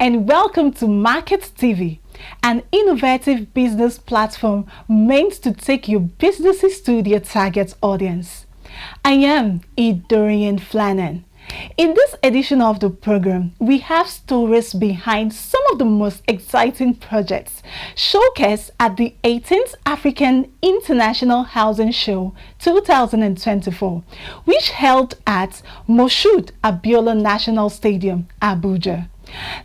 and welcome to Market TV, an innovative business platform meant to take your businesses to their target audience. I am Idorenyin Flannan. In this edition of the program, we have stories behind some of the most exciting projects showcased at the 18th African International Housing Show 2024, which held at Moshood Abiola National Stadium, Abuja.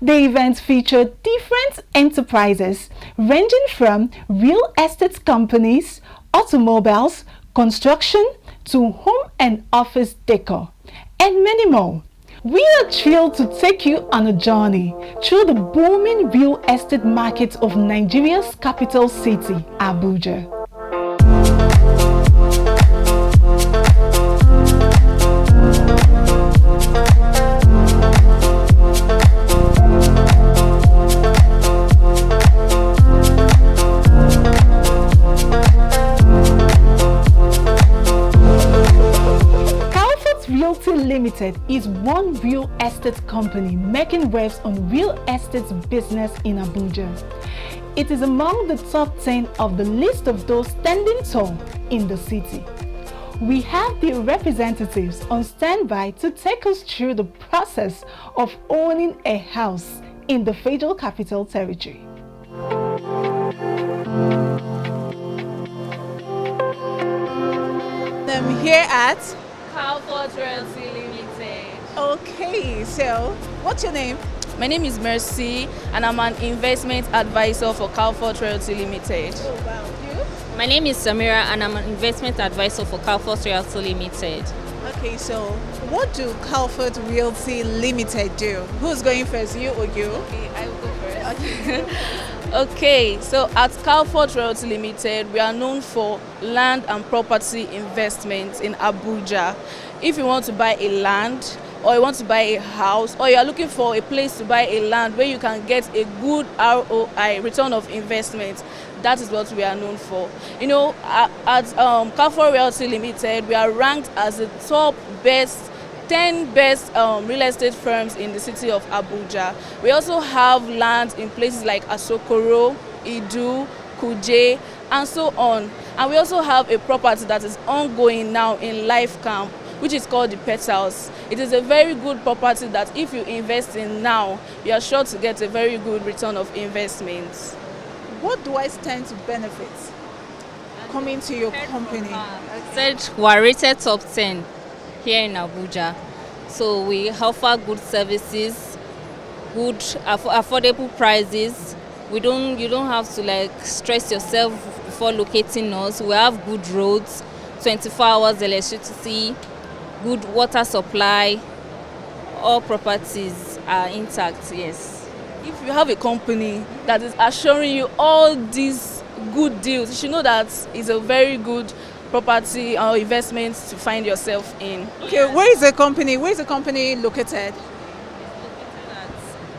The event featured different enterprises ranging from real estate companies, automobiles, construction, to home and office decor, and many more. We are thrilled to take you on a journey through the booming real estate market of Nigeria's capital city, Abuja. Realty Limited is one real estate company making waves on real estate business in Abuja. It is among the top 10 of the list of those standing tall in the city. We have the representatives on standby to take us through the process of owning a house in the Federal Capital Territory. I'm here at Calfort Realty Limited. Okay, so what's your name? My name is Mercy and I'm an investment advisor for Calfort Realty Limited. Oh wow, you? My name is Samira and I'm an investment advisor for Calfort Realty Limited. Okay, so what do Calfort Realty Limited do? Who's going first, you or you? Okay, I will go first. Okay, so at Calfort Realty Limited, we are known for land and property investments in Abuja. If you want to buy a land, or you want to buy a house, or you are looking for a place to buy a land where you can get a good ROI, return of investment, that is what we are known for. You know, at Calfort Realty Limited, we are ranked as the top 10 best real estate firms in the city of Abuja. We also have land in places like Asokoro, Idu, Kuje, and so on. And we also have a property that is ongoing now in Life Camp, which is called the Pet House. It is a very good property that if you invest in now, you are sure to get a very good return of investment. What do I stand to benefit coming to your company? Said we are rated top 10 here in Abuja. So we offer good services, good affordable prices. You don't have to like stress yourself before locating us. We have good roads, 24 hours electricity, good water supply. All properties are intact, yes. If you have a company that is assuring you all these good deals, you should know that it's a very good property or investment to find yourself in. Okay, where is the company? Where is the company located?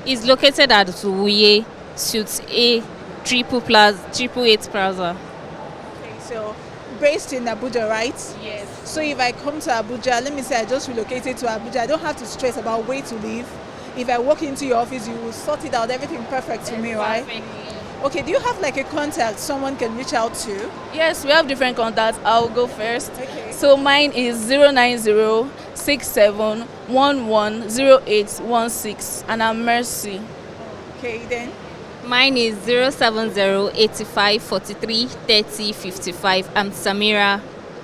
It's located at Uye, Suite A, Triple Eight Plaza. Okay, so based in Abuja, right? Yes. So if I come to Abuja, let me say I just relocated to Abuja, I don't have to stress about where to live. If I walk into your office, you will sort it out, everything perfect for me, right? Okay, do you have like a contact someone can reach out to? Yes, we have different contacts. I'll go first. Okay. So mine is 09067110816 and I'm Mercy. Okay, then. Mine is 070-8543-3055. I'm Samira.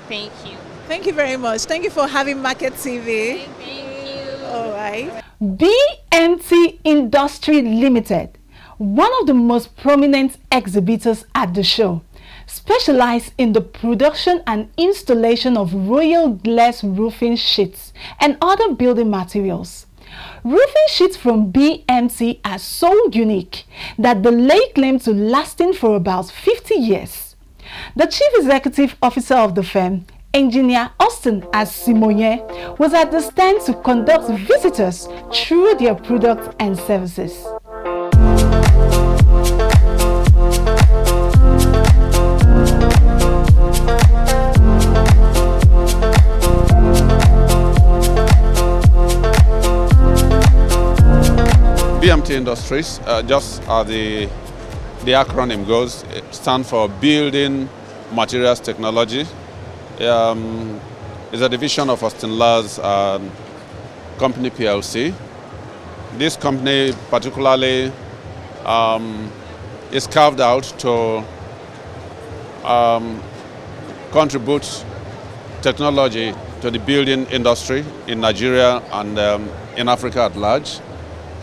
Thank you. Thank you very much. Thank you for having Market TV. Thank you. All right. BMT Industry Limited, one of the most prominent exhibitors at the show, specialized in the production and installation of royal glass roofing sheets and other building materials. Roofing sheets from BMT are so unique that they lay claim to lasting for about 50 years. The Chief Executive Officer of the firm, Engineer Austin Asimoye, was at the stand to conduct visitors through their products and services. BMT Industries, just as the acronym goes, it stands for Building Materials Technology. It's a division of Austin Lars Company PLC. This company particularly is carved out to contribute technology to the building industry in Nigeria and in Africa at large.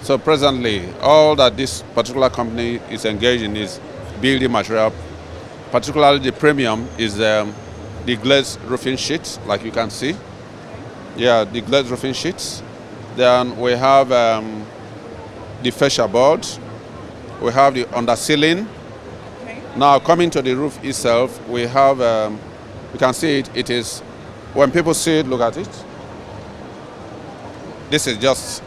So presently, all that this particular company is engaged in is building material. Particularly the premium is the glazed roofing sheets, like you can see. Yeah, the glazed roofing sheets. Then we have the fascia board. We have the under ceiling. Okay. Now coming to the roof itself, we have, you can see it, it is, when people see it, look at it. This is just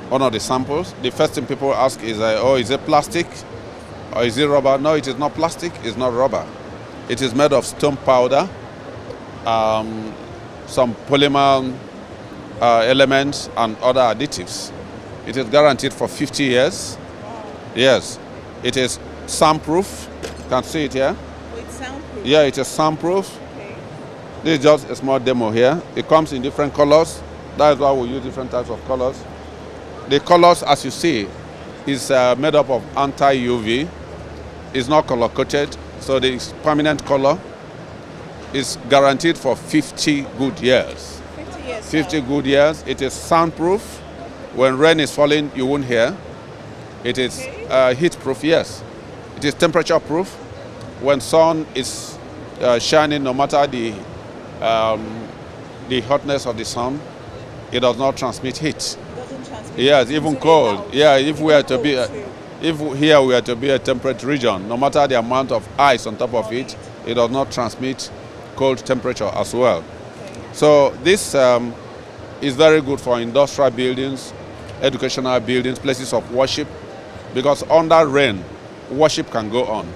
one of the samples. The first thing people ask is, oh, is it plastic or is it rubber? No, it is not plastic, it's not rubber. It is made of stone powder, some polymer elements and other additives. It is guaranteed for 50 years. Yes, it is soundproof. You can see it here. Oh, it's soundproof. Yeah, it is soundproof. Okay. This is just a small demo here. It comes in different colors. That is why we use different types of colors. The colors, as you see, is made up of anti-UV. It's not color-coated, so the permanent color is guaranteed for 50 good years. 50 years. 50 good years. It is soundproof. When rain is falling, you won't hear. It is heat-proof, yes. It is temperature-proof. When sun is shining, no matter the hotness of the sun, it does not transmit heat. Doesn't transmit. Yes, even into the cold. house. Yeah, if we are to Cold be, too. if here we are to be a temperate region, no matter the amount of ice on top of it, it does not transmit cold temperature as well. Okay. So this is very good for industrial buildings, educational buildings, places of worship, because under rain, worship can go on.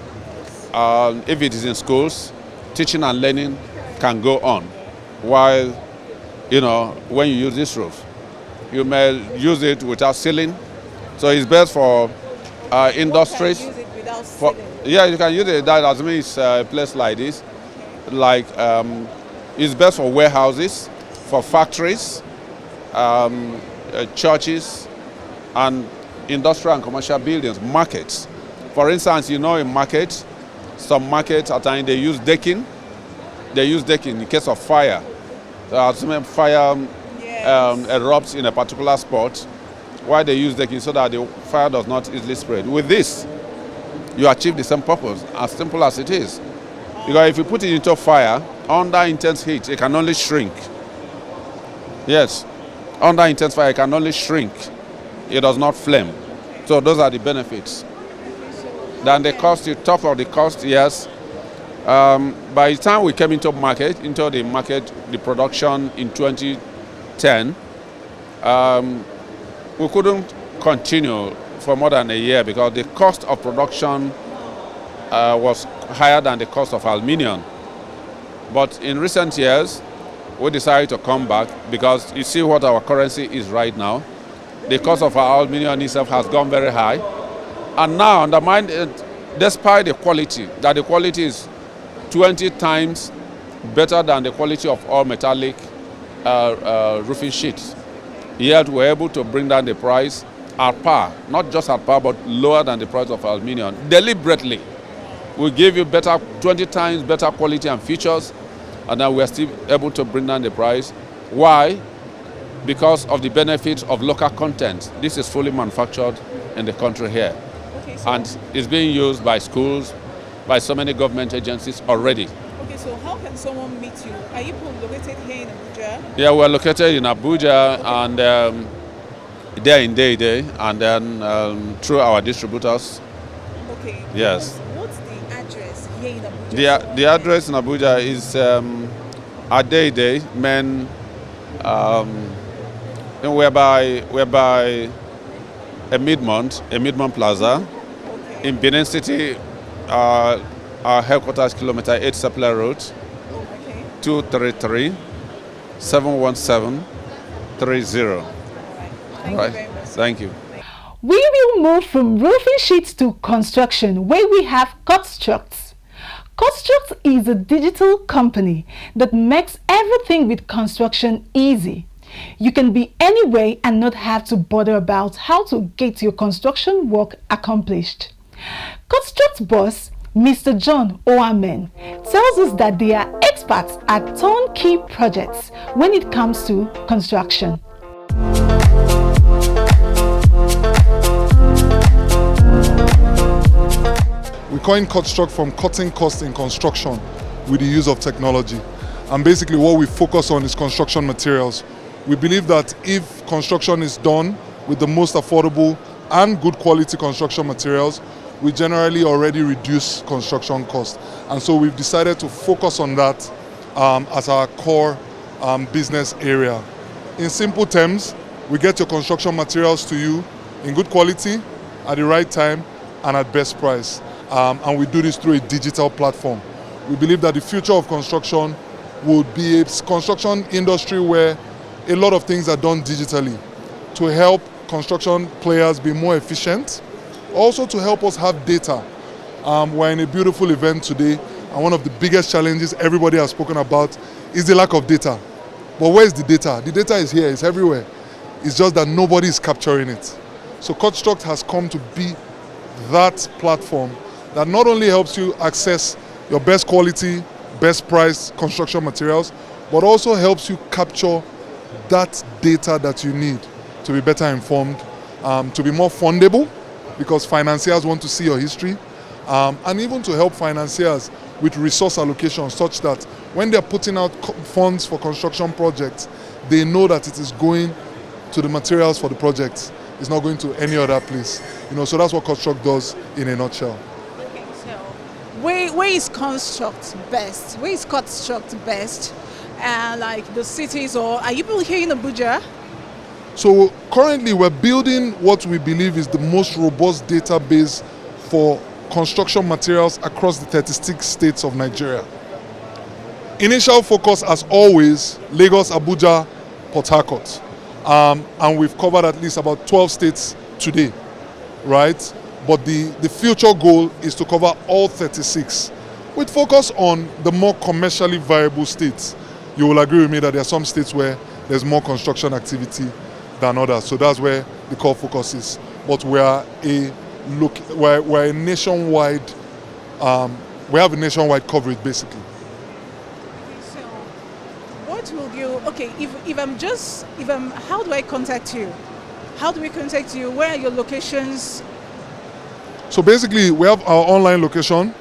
If it is in schools, teaching and learning can go on. While, you know, when you use this roof, you may use it without ceiling. So it's best for industries. Use it without For, ceiling. yeah, you can use it. That doesn't mean it's a place like this. Like, it's best for warehouses, for factories, churches, and industrial and commercial buildings, markets. For instance, you know, in markets, some markets at times they use decking. They use decking in case of fire. Assuming fire erupts in a particular spot, why they use decking so that the fire does not easily spread. With this, you achieve the same purpose, as simple as it is. Because if you put it into fire, under intense heat, it can only shrink. Yes, under intense fire, it can only shrink. It does not flame. So those are the benefits. Then the cost, you top of the cost, yes. By the time we came into the production in 2010, we couldn't continue for more than a year because the cost of production was higher than the cost of aluminium. But in recent years, we decided to come back because you see what our currency is right now. The cost of our aluminium itself has gone very high. And now, undermined, despite the quality, that the quality is 20 times better than the quality of all metallic roofing sheets. Yet we're able to bring down the price at par, not just at par, but lower than the price of aluminium. Deliberately, we give you 20 times better quality and features, and then we're still able to bring down the price. Why? Because of the benefits of local content. This is fully manufactured in the country here. Okay, so And it's being used by schools, by so many government agencies already. okay, so how can someone meet you? Are you located here in Abuja? Yeah, we're located in Abuja and there in Day, and then through our distributors. Okay. Yes. What's the address here in Abuja? The address in Abuja is at Day, main, we're by a Midmont Plaza. Okay. In Benin City, our headquarters, kilometer 8 Supply Road, Okay. 233 717 30. All right. Thank you very much. Thank you. We will move from roofing sheets to construction, where we have Cutstruct. Cutstruct is a digital company that makes everything with construction easy. You can be anywhere and not have to bother about how to get your construction work accomplished. Cutstruct boss, Mr. John Oamen, tells us that they are experts at turnkey projects when it comes to construction. We coined Cutstruct from cutting costs in construction with the use of technology. And basically what we focus on is construction materials. We believe that if construction is done with the most affordable and good quality construction materials, we generally already reduce construction costs. And so we've decided to focus on that as our core business area. In simple terms, we get your construction materials to you in good quality, at the right time, and at best price. And we do this through a digital platform. We believe that the future of construction would be a construction industry where a lot of things are done digitally to help construction players be more efficient, also to help us have data. We're in a beautiful event today, and one of the biggest challenges everybody has spoken about is the lack of data. But where is the data? The data is here, it's everywhere. It's just that nobody is capturing it. So Cutstruct has come to be that platform that not only helps you access your best quality, best price construction materials, but also helps you capture that data that you need to be better informed, to be more fundable, because financiers want to see your history, and even to help financiers with resource allocation such that when they're putting out funds for construction projects, they know that it is going to the materials for the project. It's not going to any other place. So that's what Cutstruct does in a nutshell. Okay, so where is Construct best? Where is Cutstruct best? Like the cities, or are you people here in Abuja? So currently we're building what we believe is the most robust database for construction materials across the 36 states of Nigeria. Initial focus, as always, Lagos, Abuja, Port Harcourt. And we've covered at least about 12 states today, right? But the future goal is to cover all 36, with focus on the more commercially viable states. You will agree with me that there are some states where there's more construction activity than others, so that's where the core focus is. But we're a nationwide, we have a nationwide coverage basically. So, what will you? Okay, how do I contact you? How do we contact you? Where are your locations? So basically, we have our online location,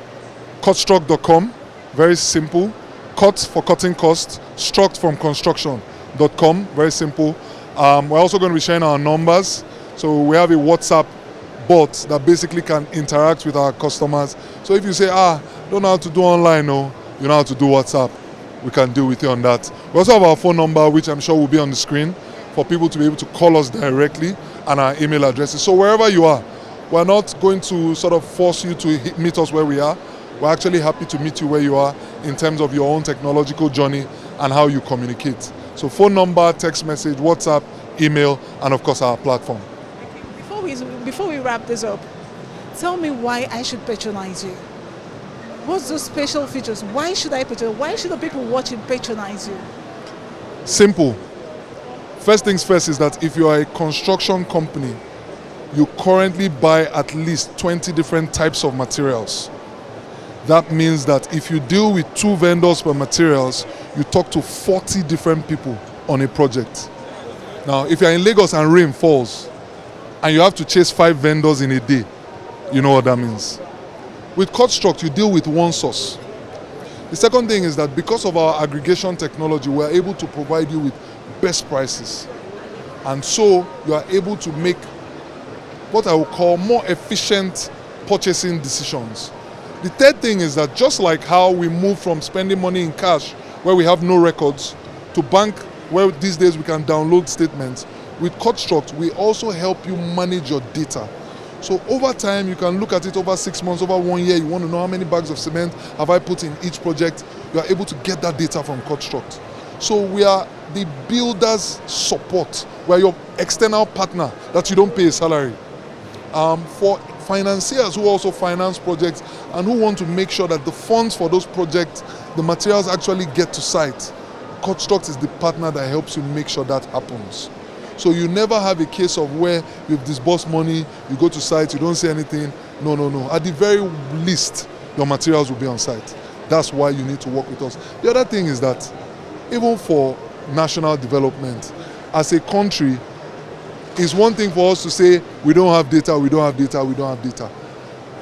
cutstruct.com. Very simple. Cut for cutting costs, struct from construction.com. Very simple. We're also going to be sharing our numbers. So we have a WhatsApp bot that basically can interact with our customers. So if you say, don't know how to do online, no, you know how to do WhatsApp, we can deal with you on that. We also have our phone number, which I'm sure will be on the screen for people to be able to call us directly, and our email addresses. So wherever you are, we're not going to sort of force you to meet us where we are. We're actually happy to meet you where you are in terms of your own technological journey and how you communicate. So phone number, text message, WhatsApp, email, and of course our platform. Before we wrap this up, tell me why I should patronize you. What's those special features? Why should I patronize? Why should the people watching patronize you? Simple. First things first is that if you are a construction company, you currently buy at least 20 different types of materials. That means that if you deal with 2 vendors per materials, you talk to 40 different people on a project. Now, if you're in Lagos and rain falls, and you have to chase 5 vendors in a day, you know what that means. With Cutstruct, you deal with one source. The second thing is that because of our aggregation technology, we're able to provide you with best prices. And so you are able to make what I would call more efficient purchasing decisions. The third thing is that just like how we move from spending money in cash, where we have no records, to bank, where these days we can download statements, with Cutstruct, we also help you manage your data. So over time, you can look at it over 6 months, over 1 year. You want to know how many bags of cement have I put in each project. You are able to get that data from Cutstruct. So we are the builder's support. We are your external partner that you don't pay a salary. for financiers who also finance projects and who want to make sure that the funds for those projects, the materials actually get to site. Cutstruct is the partner that helps you make sure that happens. So you never have a case of where you've disbursed money, you go to site, you don't say anything. No. At the very least, your materials will be on site. That's why you need to work with us. The other thing is that even for national development, as a country, it's one thing for us to say we don't have data.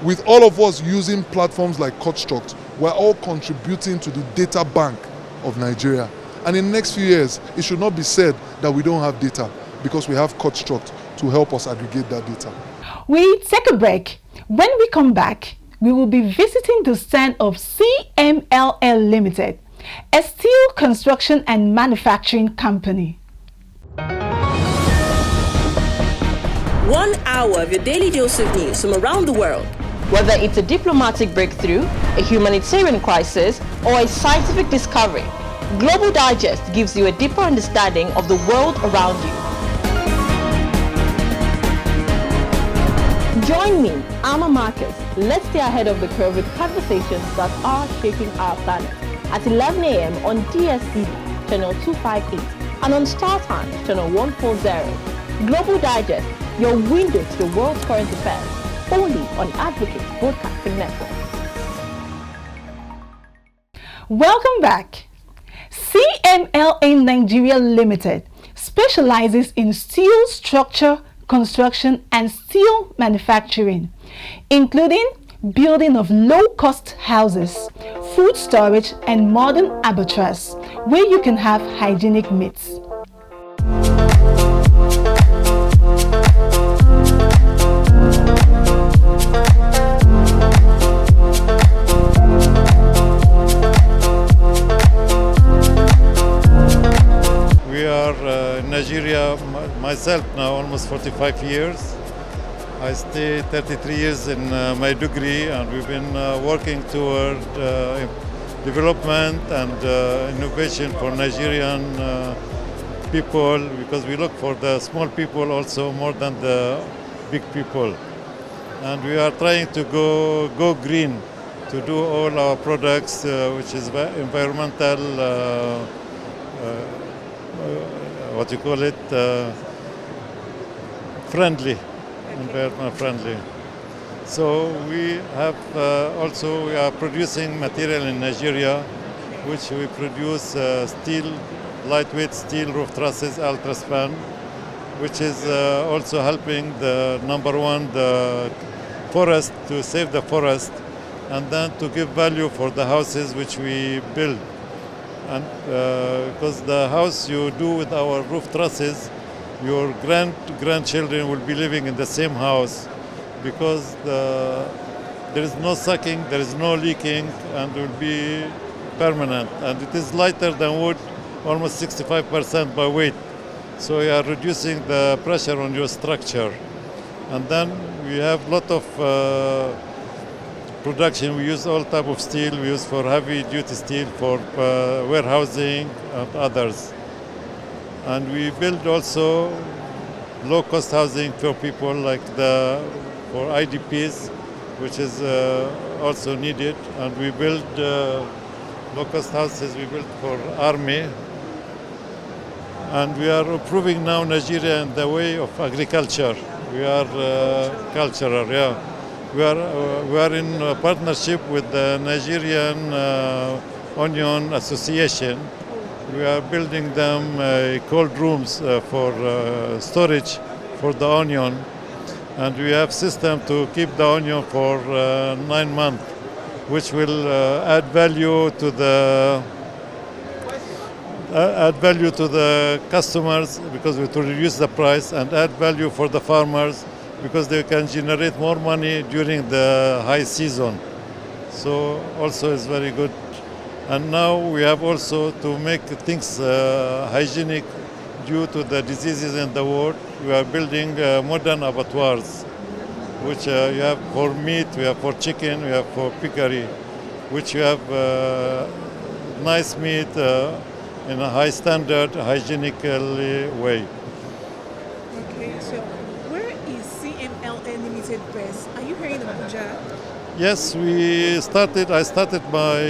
With all of us using platforms like Cutstruct, we're all contributing to the data bank of Nigeria. And in the next few years, it should not be said that we don't have data, because we have Cutstruct to help us aggregate that data. We take a break. When we come back, we will be visiting the stand of CMLL Limited, a steel construction and manufacturing company. 1 hour of your daily dose of news from around the world. Whether it's a diplomatic breakthrough, a humanitarian crisis, or a scientific discovery, Global Digest gives you a deeper understanding of the world around you. Join me, Alma Marcus. Let's stay ahead of the curve with conversations that are shaping our planet at 11 a.m. on DSTV, channel 258, and on Star Times, channel 140. Global Digest, your window to the world's current affairs, only on Advocate Broadcasting Network. Welcome back. CMLA Nigeria Limited specializes in steel structure, construction and steel manufacturing, including building of low-cost houses, food storage and modern abattoirs where you can have hygienic meats. We are in Nigeria, myself now almost 45 years. I stayed 33 years in Maiduguri, and we've been working toward development and innovation for Nigerian people, because we look for the small people also more than the big people. And we are trying to go green, to do all our products, which is environmental, friendly, environment friendly. So we have we are producing material in Nigeria, which we produce steel, lightweight steel roof trusses, ultra span, which is also helping the the forest, to save the forest, and then to give value for the houses which we build. And because the house you do with our roof trusses, your grandchildren will be living in the same house, because there is no sucking, there is no leaking, and will be permanent. And it is lighter than wood, almost 65% by weight. So you are reducing the pressure on your structure. And then we have a lot of production. We use all type of steel. We use for heavy duty steel for warehousing and others. And we build also low-cost housing for people, like for IDPs, which is also needed. And we build low-cost houses. We build for army. And we are improving now Nigeria in the way of agriculture. We are cultural, yeah. We are in a partnership with the Nigerian Onion Association. We are building them cold rooms for storage for the onion, and we have system to keep the onion for 9 months, which will add value to the customers, because we to reduce the price, and add value for the farmers, because they can generate more money during the high season. So also is very good. And now we have also to make things hygienic due to the diseases in the world. We are building modern abattoirs, which you have for meat, we have for chicken, we have for piggery, which you have nice meat in a high standard, hygienic way. Okay, so where is CMLA Limited best. Are you here in Abuja? Yes, I started my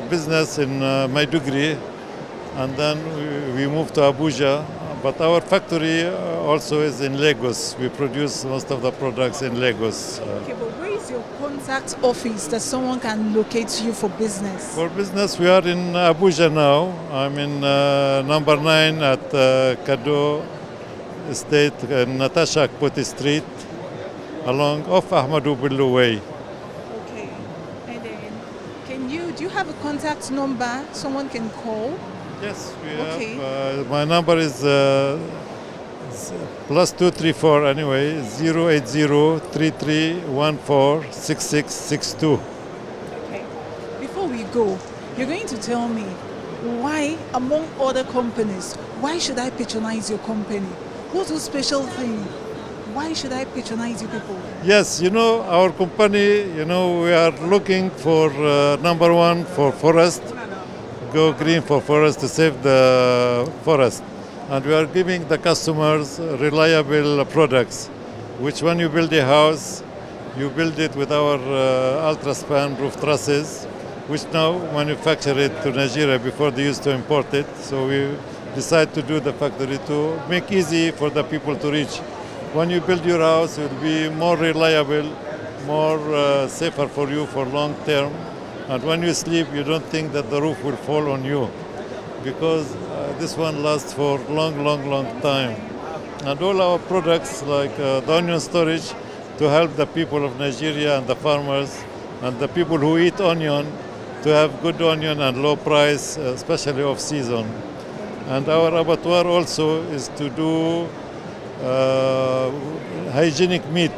business in Maiduguri, and then we moved to Abuja. But our factory also is in Lagos. We produce most of the products in Lagos. Okay, but where is your contact office that someone can locate you for business? For business, we are in Abuja now. I'm in number 9 at Kado Estate, Natasha Akpoti Street, along off Ahmadu Bello Way. Okay, and then do you have a contact number someone can call? Yes, we Okay. have. My number is +234 anyway, 08033146662. Okay. Before we go, you're going to tell me why, among other companies, why should I patronize your company? What's the special thing? Why should I patronize you people? Yes, our company, we are looking for number 1 for forest. Go green for forest to save the forest. And we are giving the customers reliable products, which when you build a house, you build it with our ultra-span roof trusses, which now manufacture it to Nigeria before they used to import it. So we decide to do the factory to make easy for the people to reach. When you build your house, it will be more reliable, more safer for you for long term. And when you sleep, you don't think that the roof will fall on you, because this one lasts for long time. And all our products, like the onion storage, to help the people of Nigeria and the farmers and the people who eat onion to have good onion and low price, especially off season. And our abattoir also is to do hygienic meat.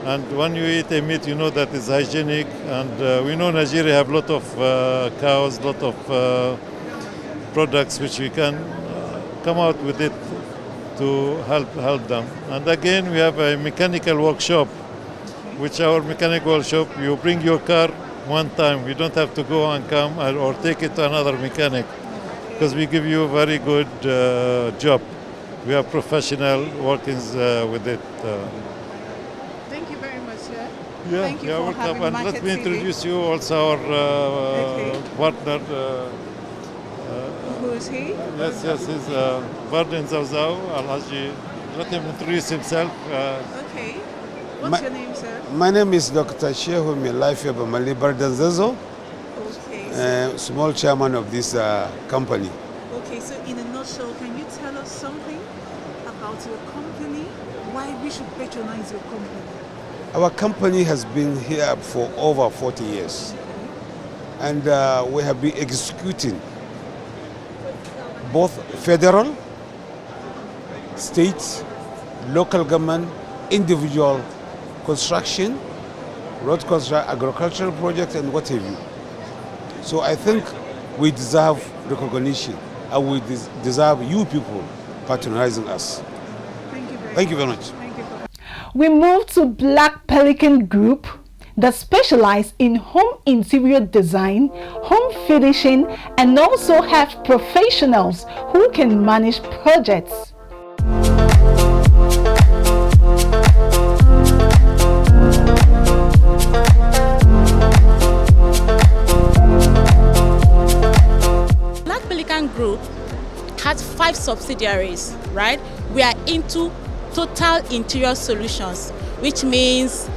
And when you eat a meat, you know that it's hygienic. And we know Nigeria have a lot of cows, lot of products which we can come out with it to help them. And again, we have a mechanical workshop, which our mechanical workshop, you bring your car one time. You don't have to go and come or take it to another mechanic, because we give you a very good job. We are professional working with it. Thank you very much, sir. Yeah, Thank you you're for welcome. having And Market let me TV. introduce you also our partner. Who is he? Yes, he's Varden Zawzaw Alhaji. Let him introduce himself. Okay. What's your name, sir? My name is Dr. Shehu Milaife Bamali Bardanzazo, Okay. small chairman of this company. Okay, so in a nutshell, can you tell us something about your company? Why we should patronize your company? Our company has been here for over 40 years, and we have been executing both federal, state, local government, individual construction, road construction, agricultural projects, and what have you. So I think we deserve recognition, and we deserve you people patronizing us. Thank you very much. We move to Black Pelican Group that specialize in home interior design, home finishing, and also have professionals who can manage projects. Black Pelican Group has 5 subsidiaries, right? We are into total interior solutions, which means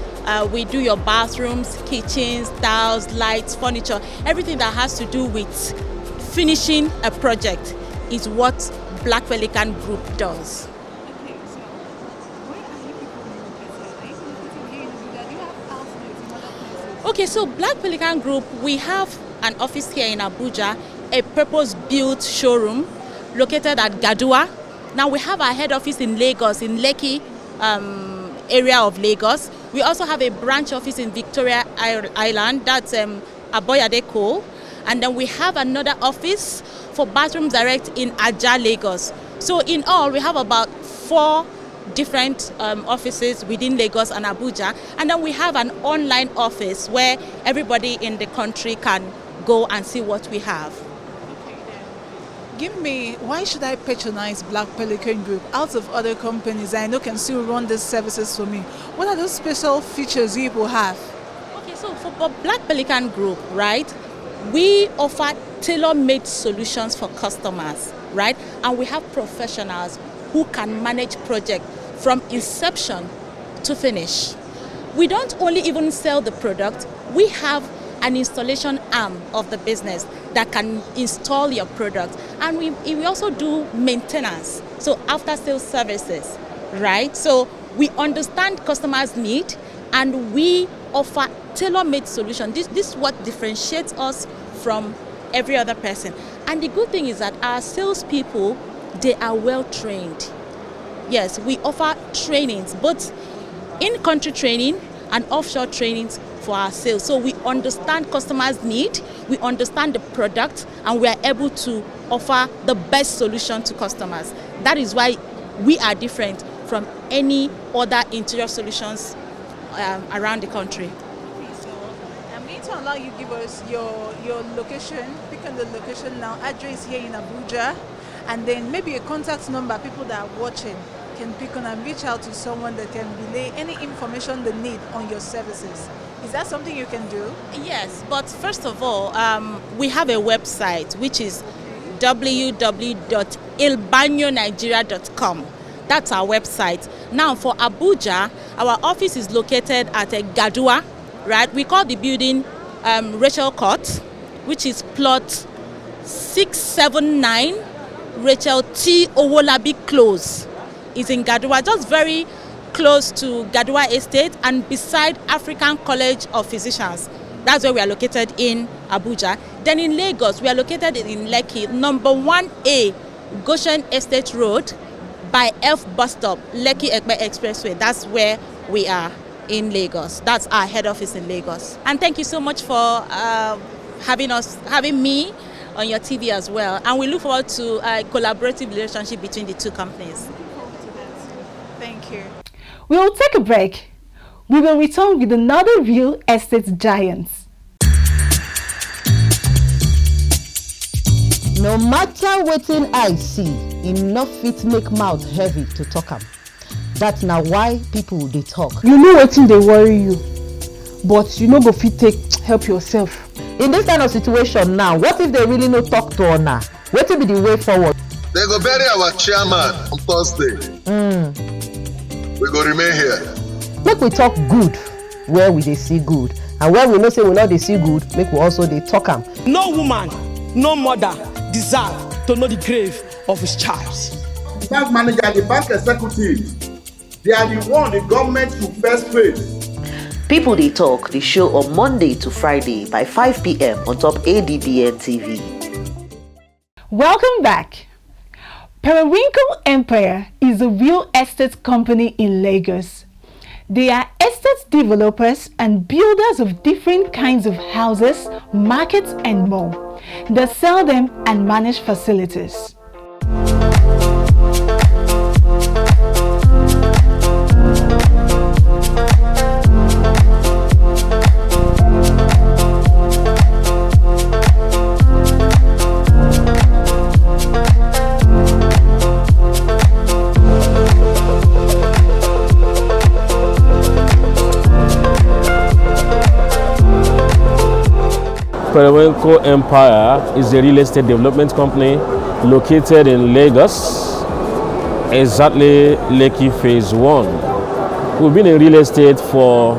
we do your bathrooms, kitchens, tiles, lights, furniture, everything that has to do with finishing a project is what Black Pelican Group does. Okay, so Black Pelican Group, we have an office here in Abuja, a purpose-built showroom located at Gadua. Now we have our head office in Lagos, in Lekki area of Lagos. We also have a branch office in Victoria Island, that's Aboyade Cole. And then we have another office for Bathroom Direct in Aja, Lagos. So in all, we have about 4 different offices within Lagos and Abuja. And then we have an online office where everybody in the country can go and see what we have. Give me, why should I patronize Black Pelican Group out of other companies I know can still run these services for me? What are those special features you people have? Okay, so for Black Pelican Group, right, we offer tailor-made solutions for customers, right? And we have professionals who can manage projects from inception to finish. We don't only even sell the product, we have an installation arm of the business that can install your product. And we also do maintenance, so after sales services, right? So we understand customers' need and we offer tailor-made solutions. This is what differentiates us from every other person. And the good thing is that our salespeople, they are well trained. Yes, we offer trainings, both in-country training and offshore trainings for our sales. So we understand customers' need, we understand the product, and we are able to offer the best solution to customers. That is why we are different from any other interior solutions around the country. So I'm going to allow you to give us your location, pick on the location now, address here in Abuja, and then maybe a contact number people that are watching can pick on and reach out to someone that can relay any information they need on your services. Is that something you can do? Yes, but first of all, we have a website which is www.ilbanyonigeria.com. That's our website. Now for Abuja, our office is located at Gadua, right? We call the building Rachel Court, which is plot 679 Rachel T. Owolabi Close. Is in Gadua, just very close to Gadua Estate and beside African College of Physicians. That's where we are located in Abuja. Then in Lagos, we are located in Lekki, number 1A, Goshen Estate Road by F bus stop, Lekki Ekpe Expressway. That's where we are in Lagos. That's our head office in Lagos. And thank you so much for having me on your TV as well. And we look forward to a collaborative relationship between the two companies. Thank you. We will take a break. We will return with another real estate giant. No matter wetin I see, enough fit make mouth heavy to talk am. That's now why people dey talk. You know wetin dey worry you, but you no go fit take help yourself. In this kind of situation now, what if they really no talk to una? Wetin be the way forward? They go bury our chairman on Thursday. We go remain here. Make we talk good where we dey see good, and where we know say we no dey see good, make we also dey talk am. No woman, no mother deserve to know the grave of his child. The bank manager, the bank executive, they are the one the government should first face. People They Talk, the show on Monday to Friday by 5 p.m. on top ADBN TV. Welcome back. Periwinkle Empire is a real estate company in Lagos. They are estate developers and builders of different kinds of houses, markets and more. They sell them and manage facilities. Periwinkle Empire is a real estate development company located in Lagos, exactly Lekki Phase 1. We've been in real estate for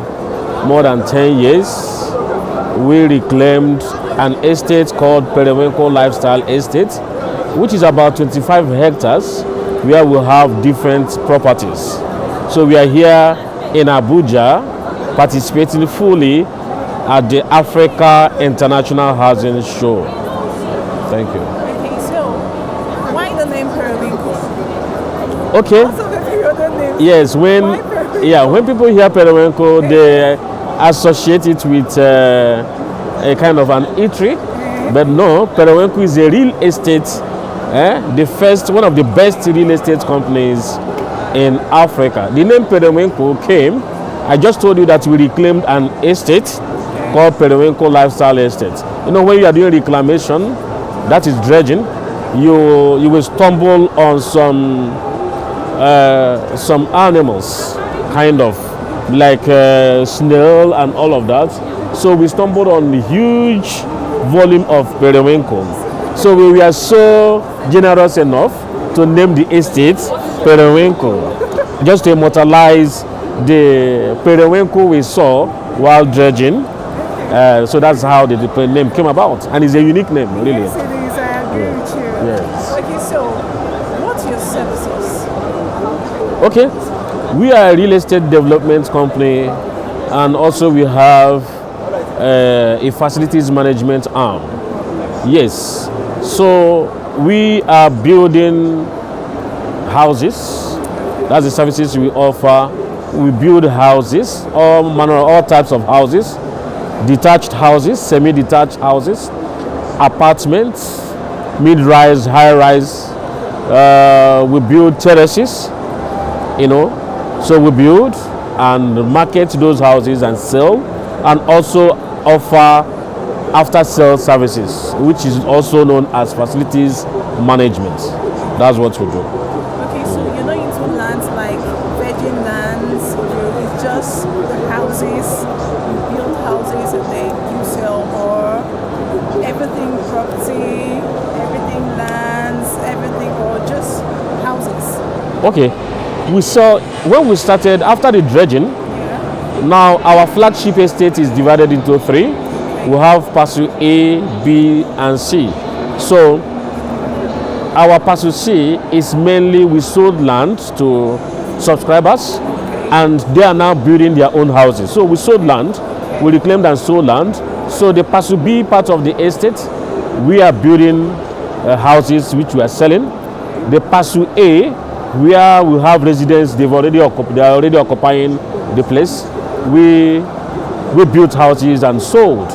more than 10 years. We reclaimed an estate called Periwinkle Lifestyle Estate, which is about 25 hectares where we have different properties. So we are here in Abuja participating fully at the Africa International Housing Show. Thank you. Okay, so why the name Periwinkle? Okay. Also the other name. Yes, when people hear Periwinkle, they associate it with a kind of an eatery, but no, Periwinkle is a real estate, one of the best real estate companies in Africa. The name Periwinkle came. I just told you that we reclaimed an estate called Periwinkle Lifestyle Estate. You know, when you are doing reclamation, that is dredging. you will stumble on some animals, kind of like snail and all of that. So we stumbled on the huge volume of periwinkle. So we were so generous enough to name the estate Periwinkle, just to immortalize the periwinkle we saw while dredging. So that's how the name came about, and it's a unique name, really. Yes, it is. I agree with you. Yes. Okay, so what's your services? Okay, we are a real estate development company, and also we have a facilities management arm. Yes, so we are building houses. That's the services we offer. We build houses, all types of houses, detached houses, semi-detached houses, apartments, mid-rise, high-rise. We build terraces, so we build and market those houses and sell, and also offer after-sale services, which is also known as facilities management. That's what we do. Okay, so you're not into lands like virgin lands, it's just the houses, you build houses and then you sell, or everything property, everything lands, everything, or just houses? Okay, when we started after the dredging, now our flagship estate is divided into three. We have parcel A, B, and C. So our parcel C is mainly we sold land to subscribers, and they are now building their own houses. So we sold land, we reclaimed and sold land. So the parcel B part of the estate, we are building houses which we are selling. The parcel A, where we have residents, they are already occupying the place. We built houses and sold.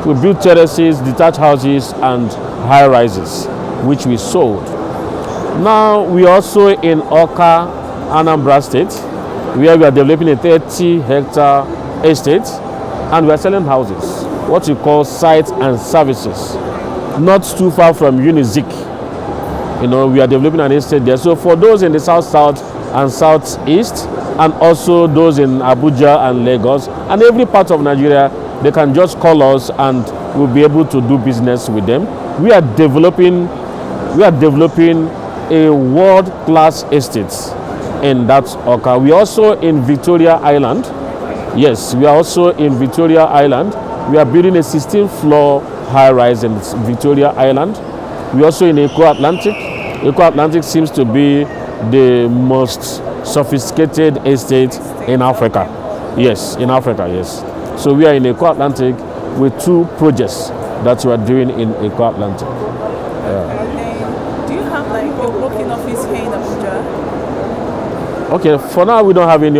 We built terraces, detached houses, and high rises, which we sold. Now we are also in Oka, Anambra State, where we are developing a 30-hectare estate, and we are selling houses, what we call sites and services, not too far from Unizik. We are developing an estate there. So for those in the south and southeast, and also those in Abuja and Lagos, and every part of Nigeria, they can just call us and we'll be able to do business with them. We are developing a world-class estate in that Oka. We are also in Victoria Island. Yes, we are also in Victoria Island. We are building a 16-floor high-rise in Victoria Island. We are also in Eco Atlantic. Eco Atlantic seems to be the most sophisticated estate in Africa. Yes, in Africa, yes. So we are in Eco Atlantic with 2 projects that we are doing in Eco Atlantic. Do you have like a working office here in Abuja? Okay, for now we don't have any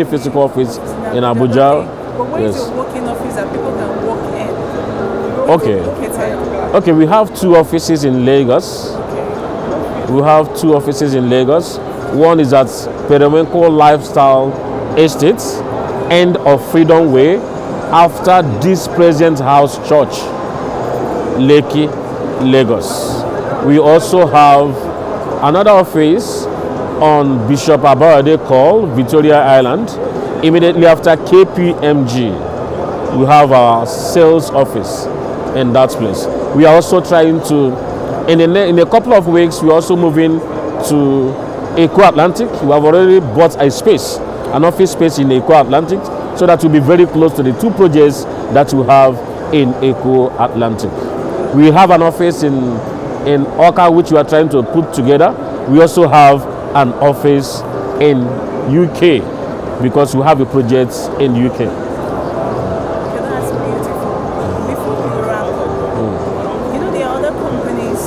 physical office in Abuja. But where is your working office that people can walk in? Okay, we have 2 offices in Lagos. We have 2 offices in Lagos. One is at Periwinkle Lifestyle Estates, end of Freedom Way, after this present house church, Lekki, Lagos. We also have another office on Bishop Abode called Victoria Island, immediately after KPMG. We have our sales office in that place. We are also trying to, in a couple of weeks, we're also moving to Eco Atlantic. We have already bought an office space in Eco Atlantic, so that will be very close to the 2 projects that we have in Eco Atlantic. We have an office in Oka, which we are trying to put together. We also have an office in UK, because we have a project in UK. That's beautiful. Before we wrap up, there are other companies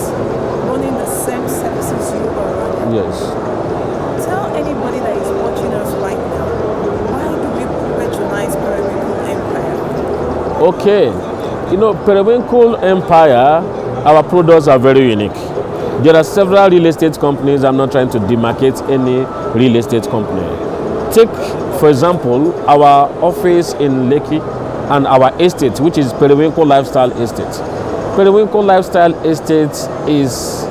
running the same services you are running. Yes. Tell anybody that is watching us right now, why do we patronize Periwinkle Empire? Okay, Periwinkle Empire, our products are very unique. There are several real estate companies. I'm not trying to demarcate any real estate company. Take, for example, our office in Lekki and our estate, which is Periwinkle Lifestyle Estate. Periwinkle Lifestyle Estate is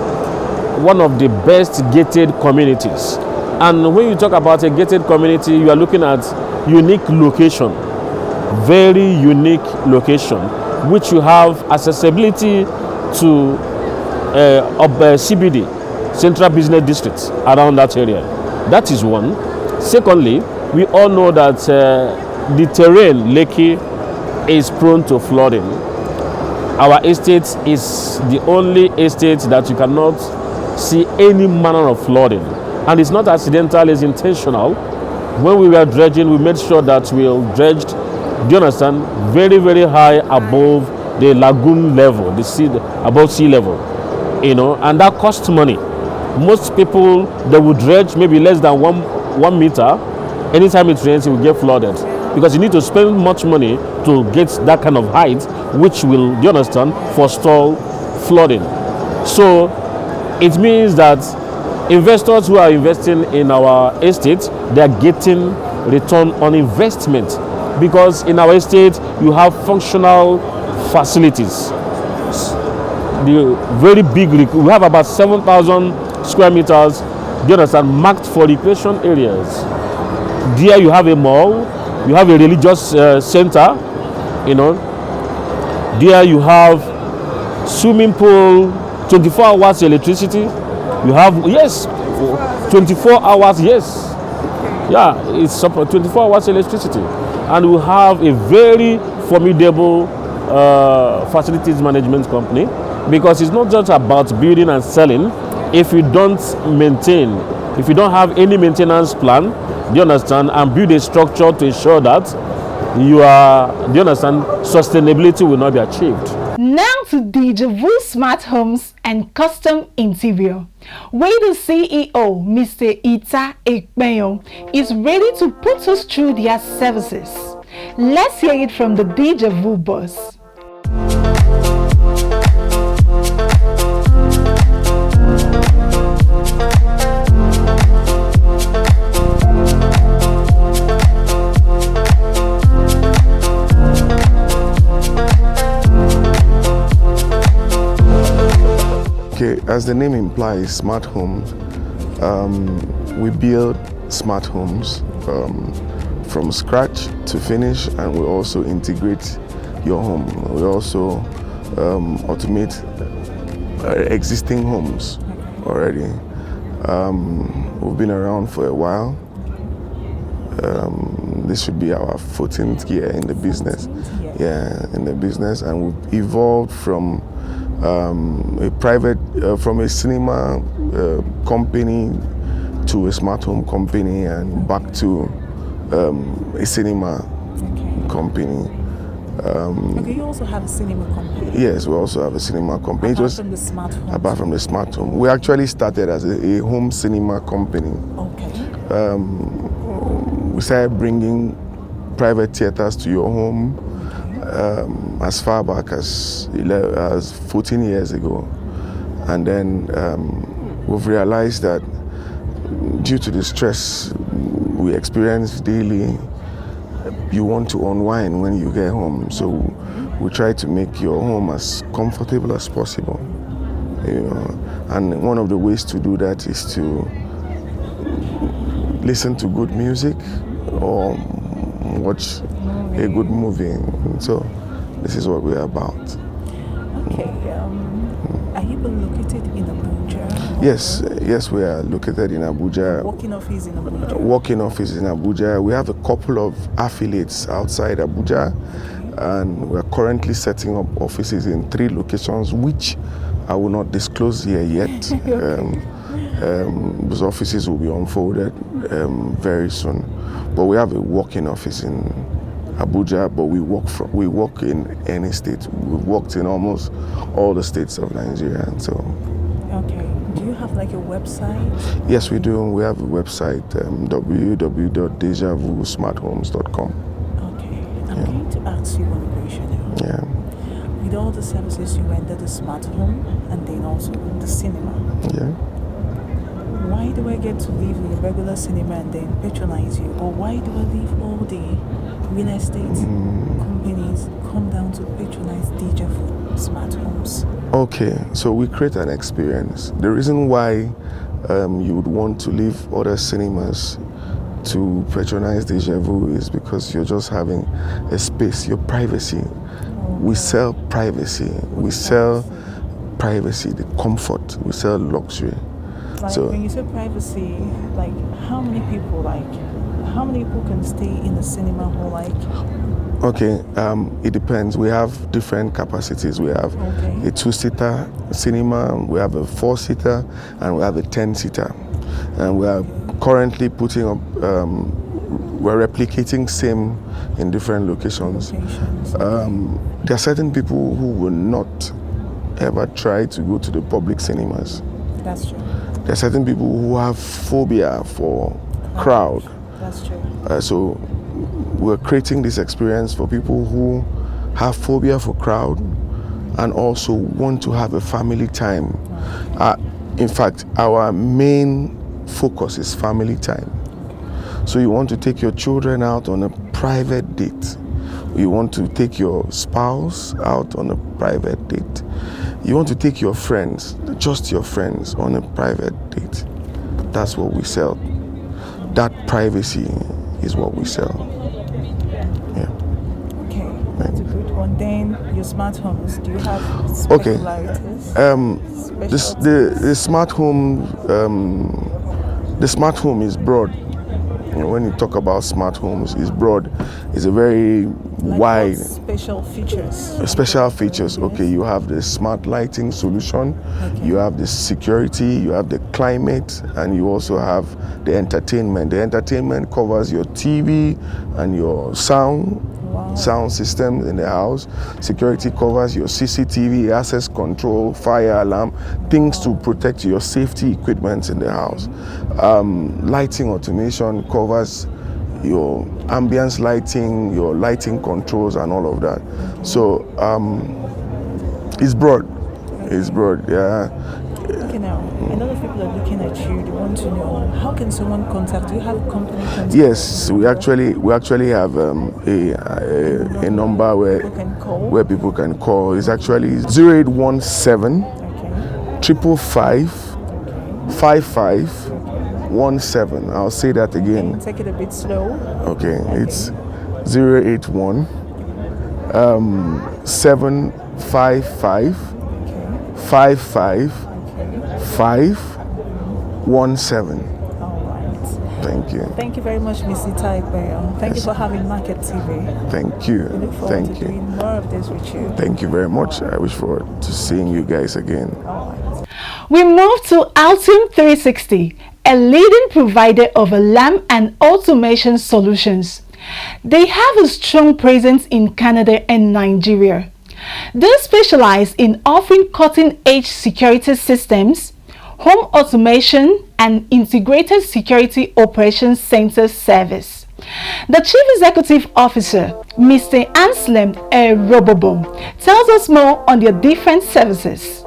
one of the best gated communities. And when you talk about a gated community, you are looking at unique location, very unique location, which you have accessibility to CBD, Central Business District, around that area. That is one. Secondly, we all know that the terrain, Lekki, is prone to flooding. Our estate is the only estate that you cannot see any manner of flooding. And it's not accidental, it's intentional. When we were dredging, we made sure that we dredged, do you understand, very, very high above the lagoon level, the sea, above sea level, you know, and that costs money. Most people, they would dredge maybe less than one meter. Anytime it rains, it will get flooded, because you need to spend much money to get that kind of height, which will, do you understand, forestall flooding. So it means that investors who are investing in our estate, they are getting return on investment, because in our estate you have functional facilities. The very big, we have about 7,000 square meters, do you understand, marked for recreation areas. There you have a mall, you have a religious center, you know. There you have swimming pool, 24 hours electricity. You have, yes, 24 hours, yes. Yeah, it's 24 hours electricity. And we have a very formidable facilities management company, because it's not just about building and selling. If you don't maintain, if you don't have any maintenance plan, do you understand, and build a structure to ensure that you are, do you understand, sustainability will not be achieved. Now to Deja-Vu Smart Homes and Custom Interior, where the CEO, Mr. Ita Ekpeyo, is ready to put us through their services. Let's hear it from the Deja-Vu boss. Okay, as the name implies, smart homes, we build smart homes from scratch to finish, and we also integrate your home. We also automate existing homes already. We've been around for a while. This should be our 14th year in the business. Yeah, in the business, and we've evolved from from a cinema company to a smart home company, and back to a cinema company. Okay, you also have a cinema company? Yes, we also have a cinema company. Apart from the smart home? Apart from the smart home. We actually started as a home cinema company. Okay. We started bringing private theaters to your home as far back as 14 years ago. And then we've realized that due to the stress we experience daily, you want to unwind when you get home. So we try to make your home as comfortable as possible. You know, and one of the ways to do that is to listen to good music or watch a good movie. So this is what we're about. Okay. Are you located in Abuja? Yes, we are located in Abuja. Working office in Abuja? Working office in Abuja. We have a couple of affiliates outside Abuja, and we're currently setting up offices in 3 locations, which I will not disclose here yet. Those offices will be unfolded very soon. But we have a working office in Abuja, but we work in any state. We've worked in almost all the states of Nigeria, and so. Okay. Do you have like a website? Yes, we do. We have a website, www.dejavusmarthomes.com. Okay. I'm going to ask you one question now. Yeah. With all the services you render, the smart home and then also the cinema. Yeah. Why do I get to leave the regular cinema and then patronize you? Or why do I leave all the real estate companies come down to patronize Deja-Vu? smart homes? Okay, so we create an experience. The reason why you would want to leave other cinemas to patronize Deja Vu is because you're just having a space, your privacy. We sell privacy. We sell privacy, the comfort. We sell luxury. Like So when you say privacy, like how many people can stay in the cinema hall? okay, it depends. We have different capacities. We have a 2-seater cinema, we have a 4-seater, and we have a 10-seater. And we are currently putting up, we're replicating same in different locations. There are certain people who will not ever try to go to the public cinemas. That's true. There are certain people who have phobia for crowd. That's true. So we're creating this experience for people who have phobia for crowd and also want to have a family time. In fact, our main focus is family time. So you want to take your children out on a private date. You want to take your spouse out on a private date. You want to take your friends, just your friends, on a private date. That's what we sell. That privacy is what we sell. Yeah. Okay, that's a good one. Then your smart homes, do you have specialities? The smart home, the smart home is broad. You know, when you talk about smart homes, it's broad. It's a very wide. Special features. Special features. Okay, you have the smart lighting solution, you have the security, you have the climate, and you also have the entertainment. The entertainment covers your TV and your sound system in the house. Security covers your CCTV, access control, fire alarm, things to protect your safety equipment in the house. Lighting automation covers your ambience lighting, your lighting controls, and all of that. So it's broad. It's broad. Yeah. Okay, now a lot of people are looking at you. They want to know how can someone contact you? Have a company contact? Yes, we actually have a number where people can call. It's actually 0817 555 5517. I'll say that again. Take it a bit slow. Okay, it's 081 755 55 517. Thank you. Thank you very much, Mr. Idorenyin. Thank you for having Market TV. Thank you. We look forward to doing more of this with you. Thank you very much. I wish forward to seeing you guys again. We move to Altium 360, a leading provider of alarm and automation solutions. They have a strong presence in Canada and Nigeria. They specialize in offering cutting-edge security systems, home automation, and integrated security operations center service. The Chief Executive Officer, Mr. Anselm Robobo, tells us more on their different services.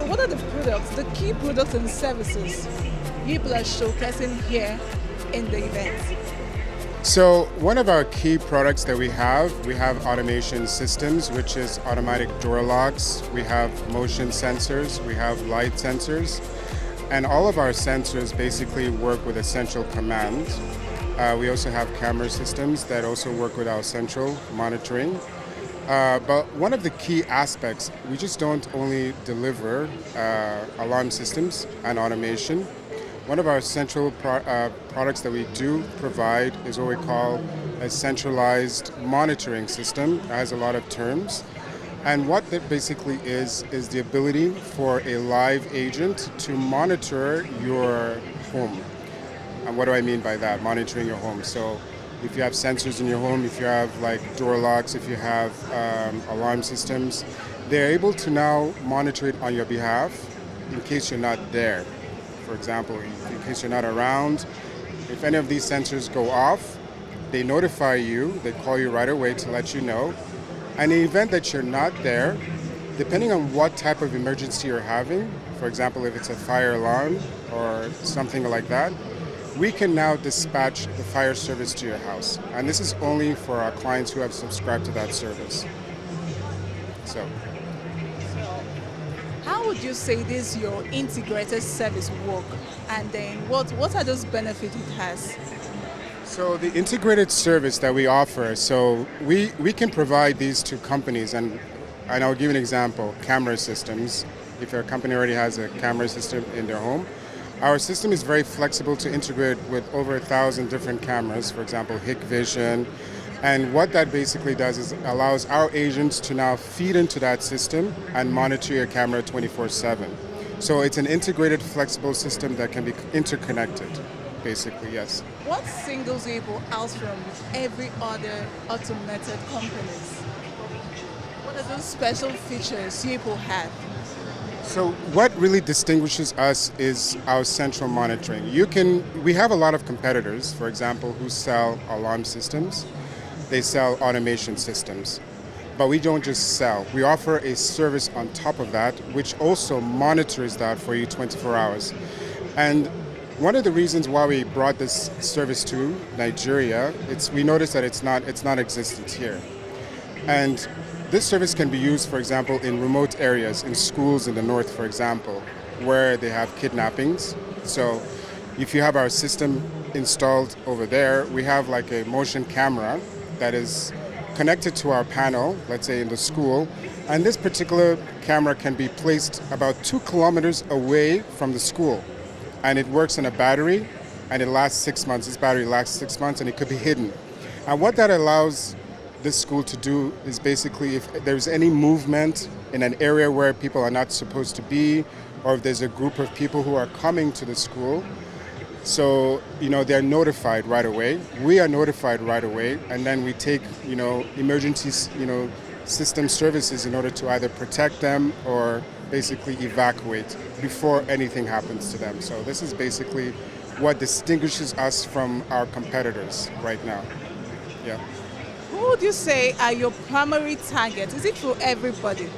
What are the products, the key products and services people are showcasing here in the event? So one of our key products that we have automation systems, which is automatic door locks. We have motion sensors, we have light sensors, and all of our sensors basically work with a central command. We also have camera systems that also work with our central monitoring. But one of the key aspects, we just don't only deliver alarm systems and automation. One of our central products that we do provide is what we call a centralized monitoring system. It has a lot of terms. And what that basically is the ability for a live agent to monitor your home. And what do I mean by that, monitoring your home? So if you have sensors in your home, if you have like door locks, if you have alarm systems, they're able to now monitor it on your behalf in case you're not there. For example, in case you're not around, if any of these sensors go off, they notify you, they call you right away to let you know. And in the event that you're not there, depending on what type of emergency you're having, for for example, if it's a fire alarm or something like that, we can now dispatch the fire service to your house. And this is only for our clients who have subscribed to that service. So, how would you say this your integrated service work? And then what are those benefits it has? So the integrated service that we offer, so we can provide these to companies, and I'll give you an example, camera systems. If your company already has a camera system in their home, our system is very flexible to integrate with over 1,000 different cameras, for example, Hikvision. And what that basically does is allows our agents to now feed into that system and monitor your camera 24/7. So it's an integrated, flexible system that can be interconnected, basically, yes. What singles you out from every other automated companies? What are those special features you have? So what really distinguishes us is our central monitoring. We have a lot of competitors, for example, who sell alarm systems. They sell automation systems. But we don't just sell. We offer a service on top of that, which also monitors that for you 24 hours. And one of the reasons why we brought this service to Nigeria, we noticed that it's not existent here. And this service can be used, for example, in remote areas, in schools in the north, for example, where they have kidnappings. So if you have our system installed over there, we have like a motion camera that is connected to our panel, let's say in the school, and this particular camera can be placed about 2 kilometers away from the school. And it works on a battery, and it lasts 6 months. This battery lasts 6 months, and it could be hidden. And what that allows this school to do is basically, if there's any movement in an area where people are not supposed to be, or if there's a group of people who are coming to the school, so they're notified right away. We are notified right away, and then we take emergency system services in order to either protect them or basically evacuate before anything happens to them. So this is basically what distinguishes us from our competitors right now. Yeah. Who would you say are your primary target? Is it for everybody?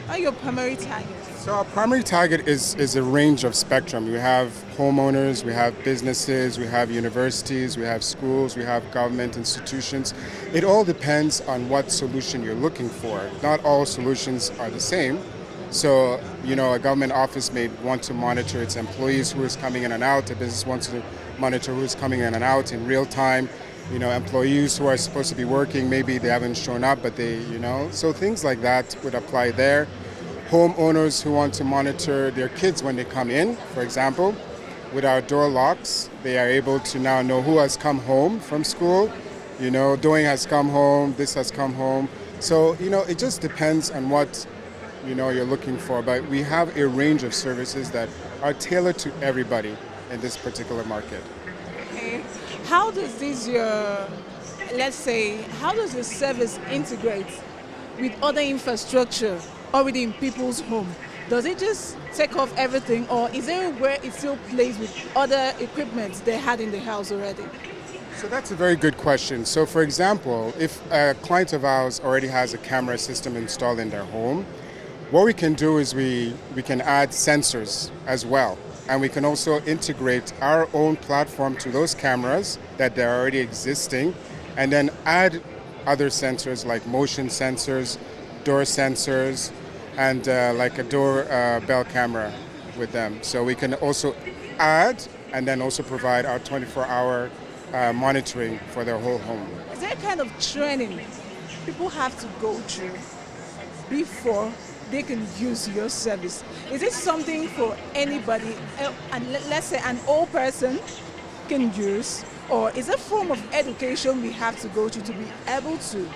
Are your primary target? So our primary target is a range of spectrum. We have homeowners, we have businesses, we have universities, we have schools, we have government institutions. It all depends on what solution you're looking for. Not all solutions are the same. So, a government office may want to monitor its employees who is coming in and out. A business wants to monitor who is coming in and out in real time. Employees who are supposed to be working, maybe they haven't shown up, but so things like that would apply there. Homeowners who want to monitor their kids when they come in, for example, with our door locks, they are able to now know who has come home from school. Doing has come home, this has come home. So, it just depends on what, you're looking for. But we have a range of services that are tailored to everybody in this particular market. Okay. How does how does the service integrate with other infrastructure already in people's home? Does it just take off everything, or is there where it still plays with other equipment they had in the house already? So that's a very good question. So for example, if a client of ours already has a camera system installed in their home, what we can do is we can add sensors as well. And we can also integrate our own platform to those cameras that they're already existing, and then add other sensors like motion sensors, door sensors, and like a door bell camera with them. So we can also add and then also provide our 24-hour monitoring for their whole home. Is there a kind of training people have to go through before they can use your service? Is it something for anybody, and let's say an old person can use, or is it a form of education we have to go through to be able to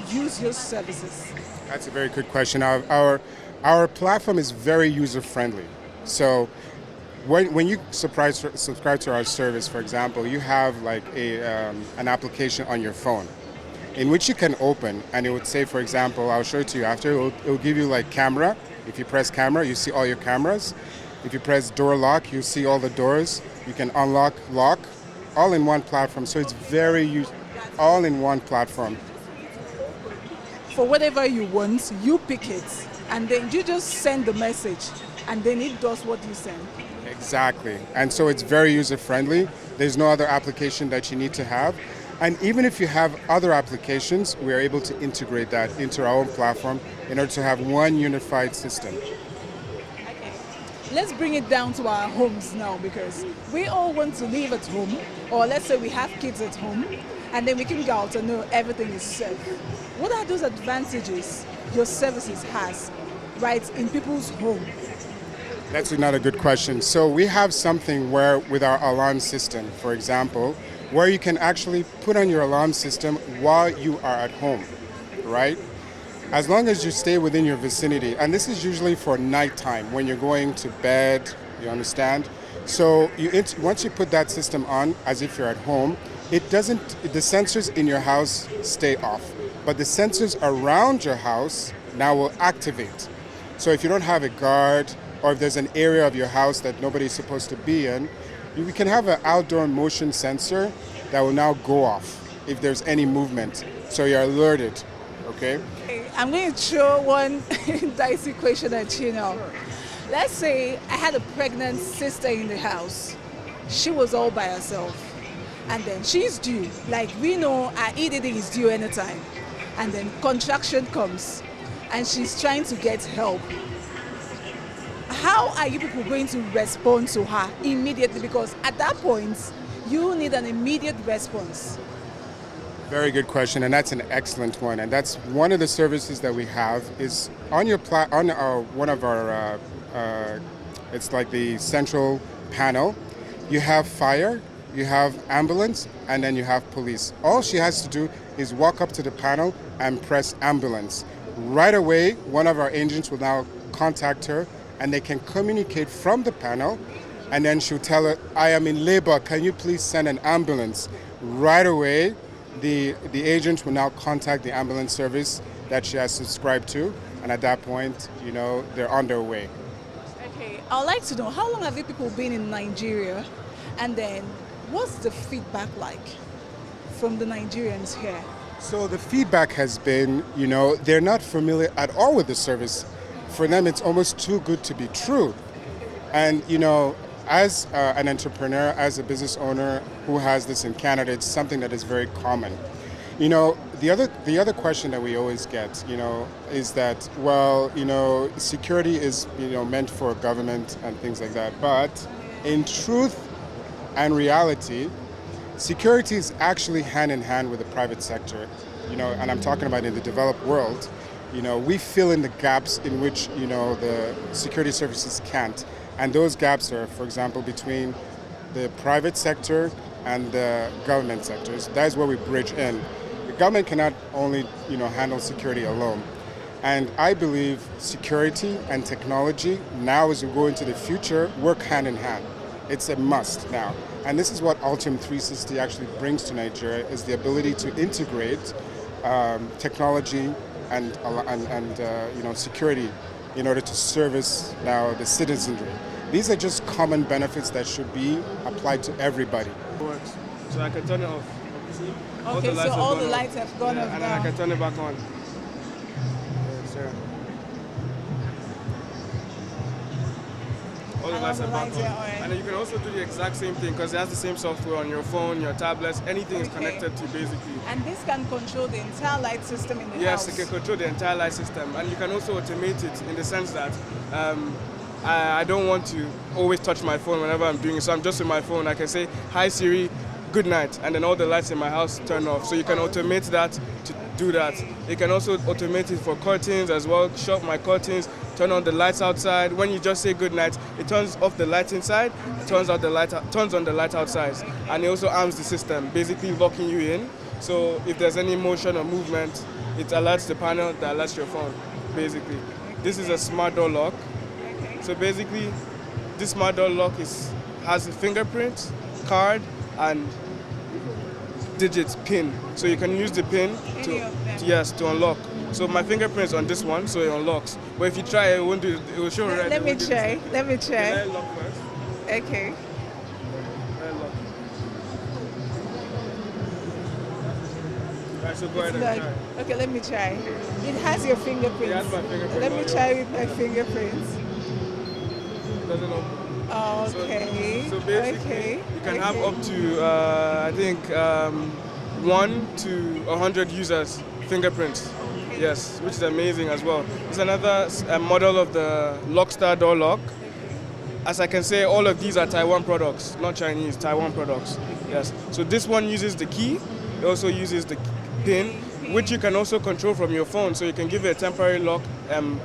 use your services? That's a very good question. Our platform is very user-friendly. So when you subscribe to our service, for example, you have like an application on your phone in which you can open, and it would say, for example, I'll show it to you after, it will give you like camera. If you press camera, you see all your cameras. If you press door lock, you see all the doors. You can unlock, lock, all in one platform. So it's all in one platform. For whatever you want, you pick it. and then you just send the message, and then it does what you send. Exactly. And so it's very user-friendly. There's no other application that you need to have. And even if you have other applications, we are able to integrate that into our own platform in order to have one unified system. Let's bring it down to our homes now, because we all want to live at home, or let's say we have kids at home, and then we can go out and know everything is safe. What are those advantages your services has, right, in people's home? That's another good question. So we have something where with our alarm system, for example, where you can actually put on your alarm system while you are at home, right? As long as you stay within your vicinity, and this is usually for nighttime when you're going to bed, you understand? So once you put that system on as if you're at home, the sensors in your house stay off, but the sensors around your house now will activate. So if you don't have a guard, or if there's an area of your house that nobody's supposed to be in, you can have an outdoor motion sensor that will now go off if there's any movement, so you're alerted, okay? I'm going to throw one dicey question at you now. Let's say I had a pregnant sister in the house. She was all by herself, and then she's due. Like we know our EDD is due anytime, and then contraction comes, and she's trying to get help. How are you people going to respond to her immediately? Because at that point, you need an immediate response. Very good question, and that's an excellent one. And that's one of the services that we have is on one of our it's like the central panel. You have fire, you have ambulance, and then you have police. All she has to do is walk up to the panel and press ambulance. Right away, one of our agents will now contact her, and they can communicate from the panel, and then she'll tell her, I am in labor, can you please send an ambulance? Right away, the agent will now contact the ambulance service that she has subscribed to, and at that point, they're on their way. Okay, I'd like to know, how long have you people been in Nigeria, and then what's the feedback like from the Nigerians here? So the feedback has been, they're not familiar at all with the service. For them, it's almost too good to be true. And, as an entrepreneur, as a business owner who has this in Canada, it's something that is very common. The other question that we always get, is that, security is, meant for government and things like that. But in truth and reality, security is actually hand in hand with the private sector, and I'm talking about in the developed world. We fill in the gaps in which, the security services can't. And those gaps are, for example, between the private sector and the government sectors. That is where we bridge in. The government cannot only, handle security alone. And I believe security and technology, now as we go into the future, work hand in hand. It's a must now. And this is what Altium 360 actually brings to Nigeria, is the ability to integrate technology and security in order to service now the citizenry. These are just common benefits that should be applied to everybody. So I can turn it off. Okay, so all the lights have gone off and now. then I can turn it back on. Yes, sir. All the lights are back on. And then you can also do the exact same thing because it has the same software on your phone, your tablets, anything is connected to basically. And this can control the entire light system in the house? Yes, it can control the entire light system. And you can also automate it in the sense that I don't want to always touch my phone whenever I'm doing it. So I'm just with my phone. I can say, hi Siri, good night. And then all the lights in my house turn off. So you can automate that to do that. You can also automate it for curtains as well. Shut my curtains, turn on the lights outside. When you just say good night, it turns off the lights inside, turns on the light outside. And it also arms the system, basically locking you in. So if there's any motion or movement, it alerts the panel that alerts your phone, basically. This is a smart door lock. So basically, this smart door lock has a fingerprint, card, and digits pin. So you can use the pin to unlock. So my fingerprint's on this one, so it unlocks. But if you try, it won't do it. It will show red. Let me try. Can I lock first? Okay. Right, so go ahead and try. Okay, let me try. It has your fingerprints. It has my fingerprints. Let me try with my fingerprints. Doesn't open. Okay. So basically, you can have up to, I think, 1 to 100 users' fingerprints. Yes, which is amazing as well. It's another model of the Lockstar door lock. As I can say, all of these are Taiwan products, not Chinese, Taiwan products. Yes. So this one uses the key. It also uses the pin, which you can also control from your phone. So you can give it a temporary lock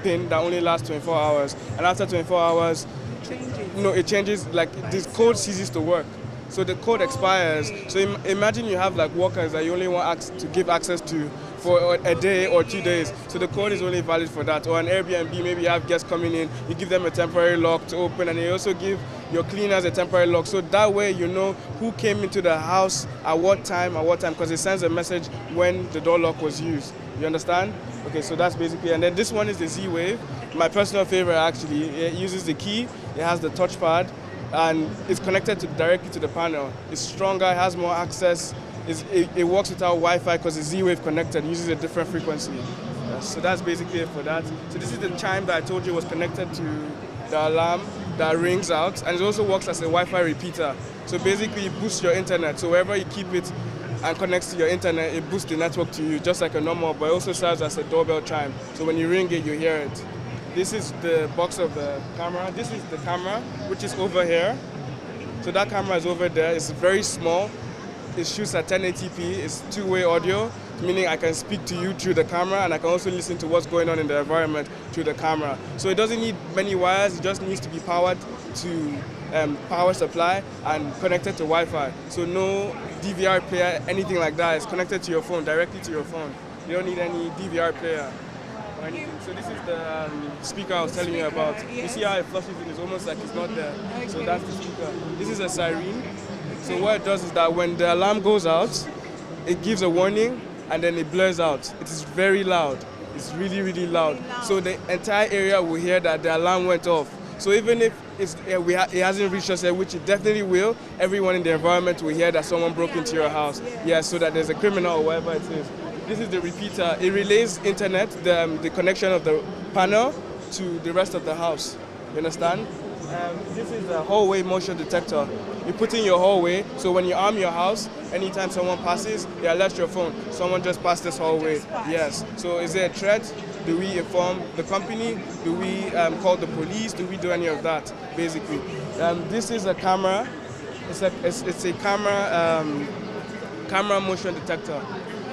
pin that only lasts 24 hours. And after 24 hours, it changes, like this code ceases to work. So the code expires. So imagine you have like workers that you only want to give access to for a day or 2 days. So the code is only valid for that. Or an Airbnb, maybe you have guests coming in, you give them a temporary lock to open, and you also give your cleaners a temporary lock. So that way you know who came into the house at what time, because it sends a message when the door lock was used. You understand? Okay, so that's basically, and then this one is the Z-Wave. My personal favorite actually. It uses the key, it has the touchpad, and it's connected directly to the panel. It's stronger, it has more access. It works without Wi-Fi because it's Z-Wave connected, uses a different frequency. So that's basically it for that. So this is the chime that I told you was connected to the alarm that rings out, and it also works as a Wi-Fi repeater. So basically it boosts your internet. So wherever you keep it and connects to your internet, it boosts the network to you just like a normal, but it also serves as a doorbell chime. So when you ring it, you hear it. This is the box of the camera. This is the camera, which is over here. So that camera is over there. It's very small. It shoots at 1080p. It's two-way audio, meaning I can speak to you through the camera, and I can also listen to what's going on in the environment through the camera. So it doesn't need many wires. It just needs to be powered to power supply and connected to Wi-Fi. So no DVR player, anything like that. It's connected to your phone, directly to your phone. You don't need any DVR player or anything. So this is the speaker I was telling you about. Yes. You see how it flushes in? It's almost like it's not there. Okay. So that's the speaker. This is a siren. So what it does is that when the alarm goes out, it gives a warning and then it blurs out. It is very loud. It's really, really loud. So the entire area will hear that the alarm went off. So even if it hasn't reached us yet, which it definitely will, everyone in the environment will hear that someone broke into your house. Yeah, so that there's a criminal or whatever it is. This is the repeater. It relays internet, the connection of the panel to the rest of the house. You understand? This is a hallway motion detector. You put in your hallway, so when you arm your house, anytime someone passes, it alerts your phone. Someone just passed this hallway. Yes. So is there a threat? Do we inform the company? Do we call the police? Do we do any of that, basically? This is a camera. It's a camera motion detector.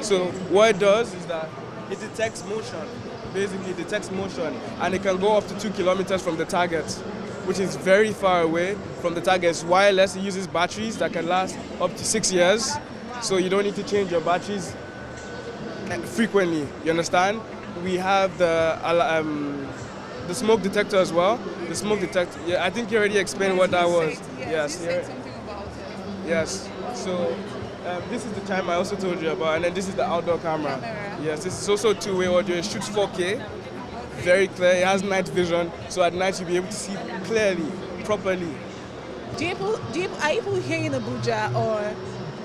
So what it does is that it detects motion. Basically, it detects motion, and it can go up to 2 kilometers from the target, which is very far away from the target. It's wireless. It uses batteries that can last up to 6 years, so you don't need to change your batteries frequently. You understand? We have the smoke detector as well. The smoke detector. Yeah, I think you already explained what that was. Yes. Yes. So this is the chime I also told you about, and then this is the outdoor camera. Yes, this is also two-way audio. It shoots 4K, very clear. It has night vision, so at night you'll be able to see clearly, properly. Are people here in Abuja, or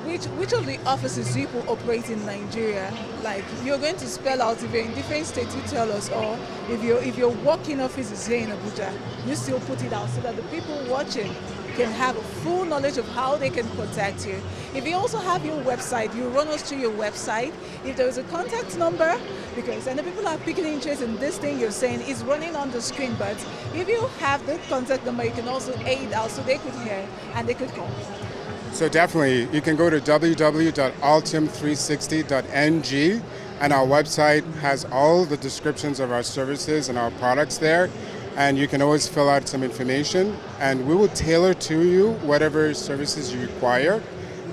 which of the offices do people operate in Nigeria? Like, you're going to spell out if you're in different states, you tell us, or if your working office is here in Abuja, you still put it out so that the people watching can have a full knowledge of how they can contact you. If you also have your website, you run us through your website. If there is a contact number, because I know people are picking interest in this thing you're saying is running on the screen, but if you have the contact number, you can also aid out so they could hear and they could call. So definitely, you can go to www.altim360.ng, and our website has all the descriptions of our services and our products there. And you can always fill out some information, and we will tailor to you whatever services you require.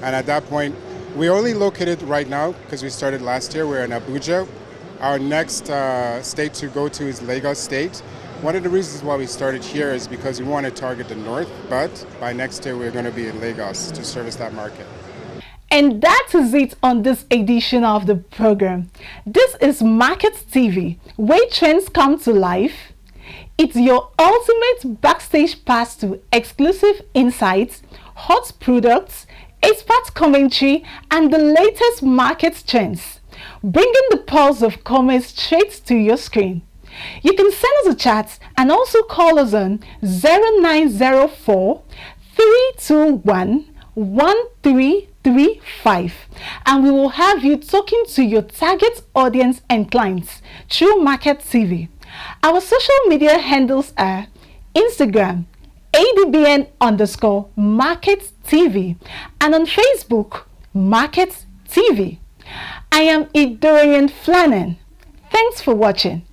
And at that point, we're only located right now, because we started last year, we're in Abuja. Our next state to go to is Lagos State. One of the reasons why we started here is because we want to target the north, but by next year we're going to be in Lagos to service that market. And that is it on this edition of the program. This is Market TV, where trends come to life. It's your ultimate backstage pass to exclusive insights, hot products, expert commentary, and the latest market trends. bringing the pulse of commerce straight to your screen. You can send us a chat and also call us on 0904 321 1335, and we will have you talking to your target audience and clients through Market TV. Our social media handles are Instagram ADBN_Market TV, and on Facebook Market TV. I am Idorenyin Flannan. Thanks for watching.